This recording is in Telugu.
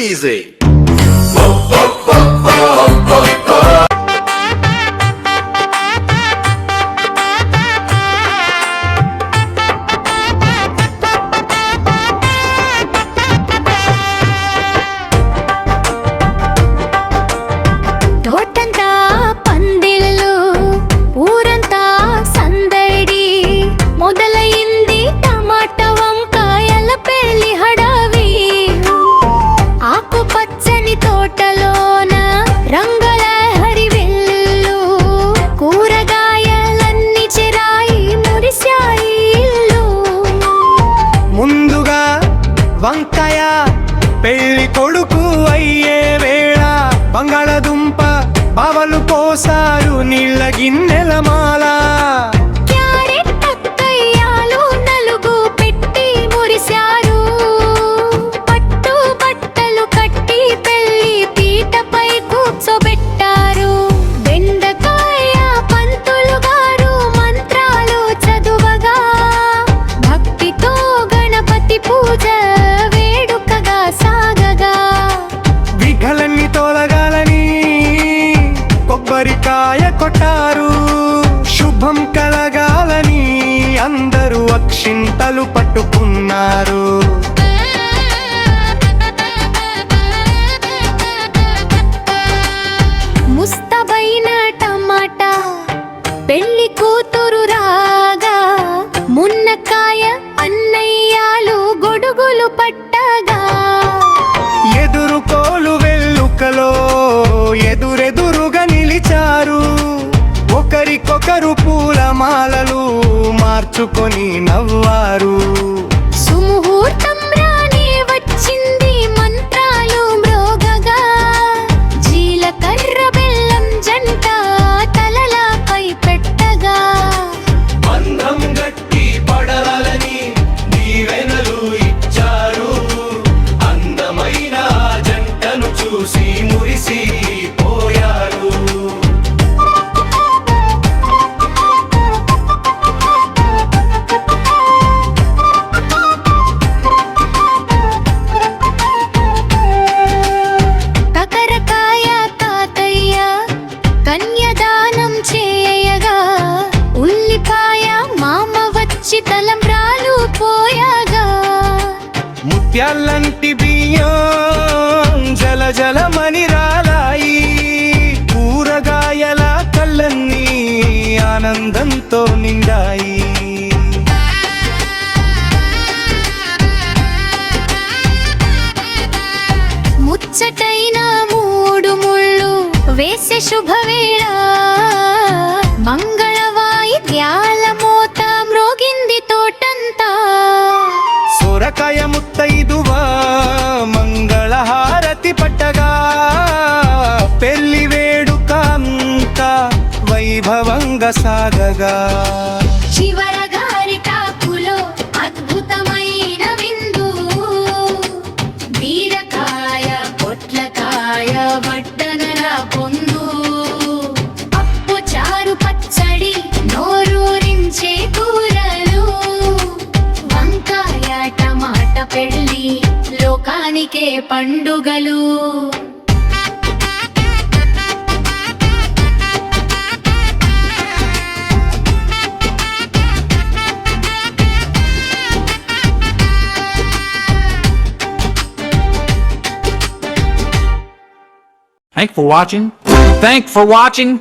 easy. వంకాయ పెళ్లి కొడుకు అయ్యే వేళ బంగాళదుంప బావలు పోసారు నీళ్ళ గిన్నెల మాల నలుగు పెట్టి మురిశారు పట్టు బట్టలు కట్టి పెళ్లి పీటపై కూర్చోబెట్టారు బెండకాయ పంతులు గారు మంత్రాలు చదువగా భక్తితో గణపతి పూజ తోలగాలని కొబ్బరికాయ కొట్టారు శుభం కలగాలని అందరూ అక్షింతలు పట్టుకున్నారు ముస్తబైన టమాటా పెళ్లి కూతురు రాగా మున్నకాయ అన్నయ్యాలు గొడుగులు పట్టగా ఎదురుకోలు వెల్లుకలో ఎదురెదురుగా నిలిచారు ఒకరికొకరు పూలమాలలు మార్చుకొని నవ్వారు సుముహూర్తం రానే వచ్చింది మంత్రాలు మ్రోగగా జీలకర్ర బెల్లం జంట తలలపై పెట్టగా బంధం గట్టి పడాలని దీవెనలు ఇచ్చారు అందమైన జంటను చూసి మురిసి పోయారు కకరకాయ తాతయ్య కన్యదానం చేయగా ఉల్లిపాయ మామ వచ్చి తలంబ్రాలు పోయగా ముత్యాలంటి బియ్యం జల జలమని రాలాయి కూరగాయల కళ్ళన్నీ ఆనందంతో నిండాయి ముచ్చటైన మూడు ముళ్ళు వేసే శుభవేళ మంగళ వాయిద్యాల మోత మ్రోగింది తోటంతా సొరకాయ ముత్తైదువా మంగళహారతి పట్టగా పెళ్లి వేడుక అంతా వైభవంగా సాగగా చివర గారి టాకులో అద్భుతమైన విందు బీరకాయ పొట్లకాయ వడ్డనల పొందు అప్పు చారు పచ్చడి నోరూరించే కూరలు వంకాయ టమాట పెళ్లి లోకానికే పండుగలు Thanks for watching.